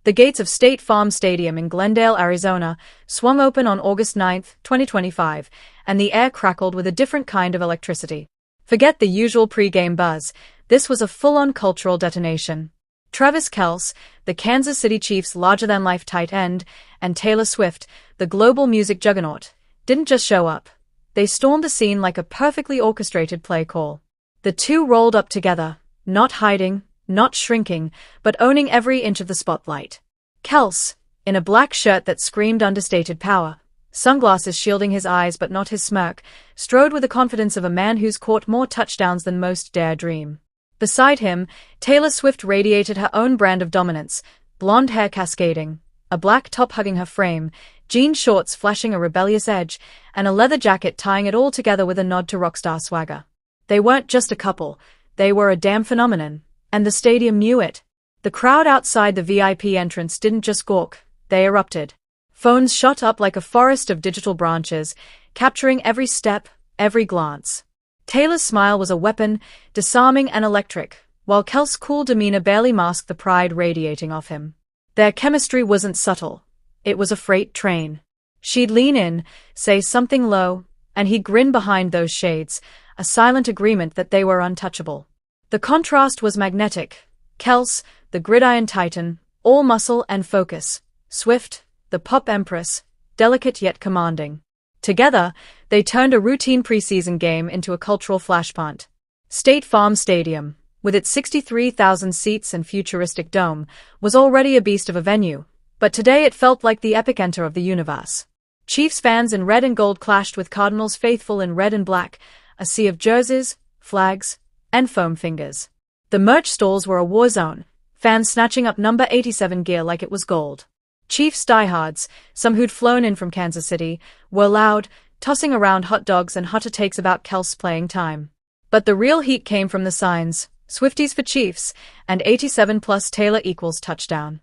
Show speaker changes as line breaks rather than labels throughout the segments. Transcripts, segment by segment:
The gates of State Farm Stadium in Glendale, Arizona, swung open on August 9, 2025, and the air crackled with a different kind of electricity. Forget the usual pre-game buzz, this was a full-on cultural detonation. Travis Kelce, the Kansas City Chiefs' larger-than-life tight end, and Taylor Swift, the global music juggernaut, didn't just show up. They stormed the scene like a perfectly orchestrated play call. The two rolled up together, not hiding, not shrinking, but owning every inch of the spotlight. Kelce, in a black shirt that screamed understated power, sunglasses shielding his eyes but not his smirk, strode with the confidence of a man who's caught more touchdowns than most dare dream. Beside him, Taylor Swift radiated her own brand of dominance, blonde hair cascading, a black top hugging her frame, jean shorts flashing a rebellious edge, and a leather jacket tying it all together with a nod to rockstar swagger. They weren't just a couple, they were a damn phenomenon, and the stadium knew it. The crowd outside the VIP entrance didn't just gawk, they erupted. Phones shot up like a forest of digital branches, capturing every step, every glance. Taylor's smile was a weapon, disarming and electric, while Kelce's cool demeanor barely masked the pride radiating off him. Their chemistry wasn't subtle. It was a freight train. She'd lean in, say something low, and he'd grin behind those shades, a silent agreement that they were untouchable. The contrast was magnetic. Kelce, the gridiron titan, all muscle and focus. Swift, the pop empress, delicate yet commanding. Together, they turned a routine preseason game into a cultural flashpoint. State Farm Stadium, with its 63,000 seats and futuristic dome, was already a beast of a venue, but today it felt like the epicenter of the universe. Chiefs fans in red and gold clashed with Cardinals faithful in red and black, a sea of jerseys, flags, and foam fingers. The merch stalls were a war zone, fans snatching up number 87 gear like it was gold. Chiefs diehards, some who'd flown in from Kansas City, were loud, tossing around hot dogs and hotter takes about Kelce playing time. But the real heat came from the signs, Swifties for Chiefs, and 87 plus Taylor equals touchdown.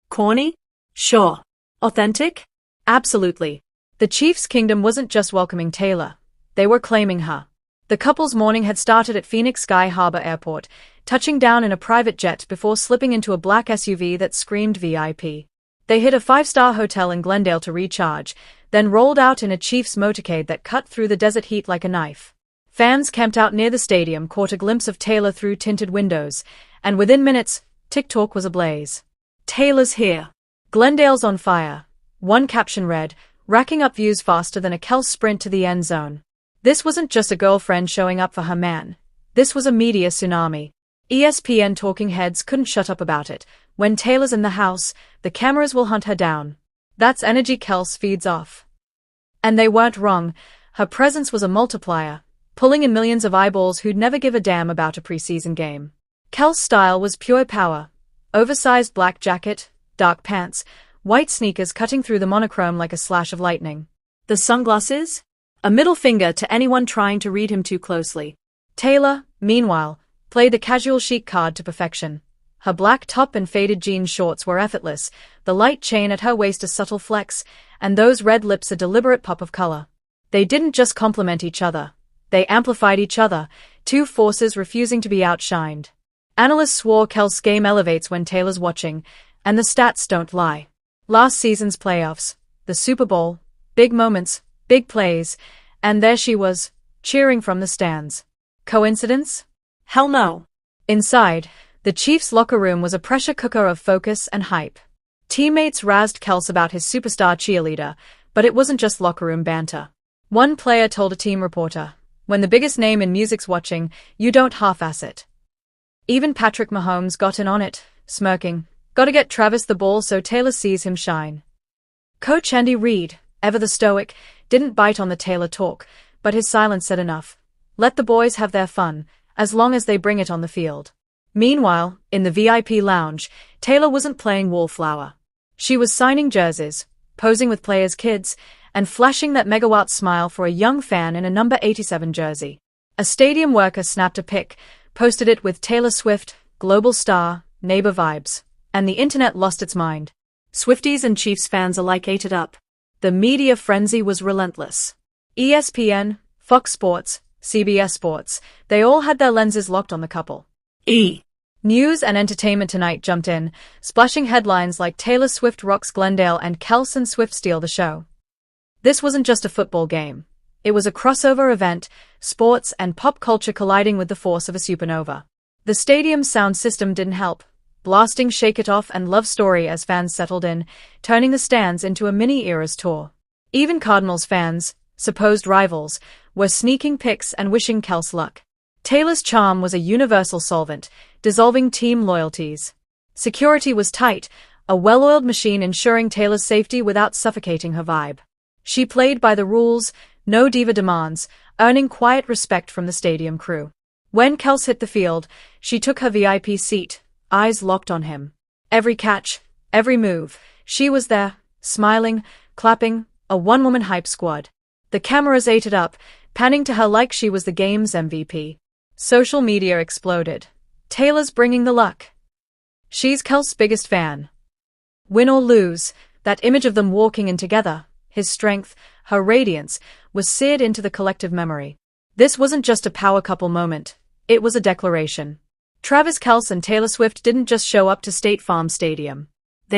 Corny? Sure. Authentic? Absolutely. The Chiefs' kingdom wasn't just welcoming Taylor, they were claiming her. The couple's morning had started at Phoenix Sky Harbor Airport, touching down in a private jet before slipping into a black SUV that screamed VIP. They hit a five-star hotel in Glendale to recharge, then rolled out in a Chiefs motorcade that cut through the desert heat like a knife. Fans camped out near the stadium caught a glimpse of Taylor through tinted windows, and within minutes, TikTok was ablaze. Taylor's here. Glendale's on fire. One caption read, racking up views faster than a Kelce sprint to the end zone. This wasn't just a girlfriend showing up for her man. This was a media tsunami. ESPN talking heads couldn't shut up about it. When Taylor's in the house, the cameras will hunt her down. That's energy Kelce feeds off. And they weren't wrong. Her presence was a multiplier, pulling in millions of eyeballs who'd never give a damn about a preseason game. Kelce's style was pure power. Oversized black jacket, dark pants, white sneakers cutting through the monochrome like a slash of lightning. The sunglasses? A middle finger to anyone trying to read him too closely. Taylor, meanwhile, played the casual chic card to perfection. Her black top and faded jean shorts were effortless, the light chain at her waist a subtle flex, and those red lips a deliberate pop of color. They didn't just complement each other. They amplified each other, two forces refusing to be outshined. Analysts swore Kelce's game elevates when Taylor's watching, and the stats don't lie. Last season's playoffs, the Super Bowl, big moments, big plays, and there she was, cheering from the stands. Coincidence? Hell no. Inside, the Chiefs' locker room was a pressure cooker of focus and hype. Teammates razzed Kelce about his superstar cheerleader, but it wasn't just locker room banter. One player told a team reporter, when the biggest name in music's watching, you don't half-ass it. Even Patrick Mahomes got in on it, smirking, gotta get Travis the ball so Taylor sees him shine. Coach Andy Reid, ever the stoic, didn't bite on the Taylor talk, but his silence said enough. Let the boys have their fun, as long as they bring it on the field. Meanwhile, in the VIP lounge, Taylor wasn't playing wallflower. She was signing jerseys, posing with players' kids, and flashing that megawatt smile for a young fan in a number 87 jersey. A stadium worker snapped a pic, posted it with Taylor Swift, global star, neighbor vibes, and the internet lost its mind. Swifties and Chiefs fans alike ate it up. The media frenzy was relentless. ESPN, Fox Sports, CBS Sports, they all had their lenses locked on the couple. News and Entertainment Tonight jumped in, splashing headlines like Taylor Swift rocks Glendale and Kelce and Swift steal the show. This wasn't just a football game. It was a crossover event, sports and pop culture colliding with the force of a supernova. The stadium's sound system didn't help, blasting Shake It Off and Love Story as fans settled in, turning the stands into a mini-Eras tour. Even Cardinals fans, supposed rivals, were sneaking pics and wishing Kelce luck. Taylor's charm was a universal solvent, dissolving team loyalties. Security was tight, a well-oiled machine ensuring Taylor's safety without suffocating her vibe. She played by the rules, no diva demands, earning quiet respect from the stadium crew. When Kelce hit the field, she took her VIP seat, eyes locked on him. Every catch, every move, she was there, smiling, clapping, a one-woman hype squad. The cameras ate it up, panning to her like she was the game's MVP. Social media exploded. Taylor's bringing the luck. She's Kelce's biggest fan. Win or lose, that image of them walking in together, his strength, her radiance, was seared into the collective memory. This wasn't just a power couple moment, it was a declaration. Travis Kelce and Taylor Swift didn't just show up to State Farm Stadium.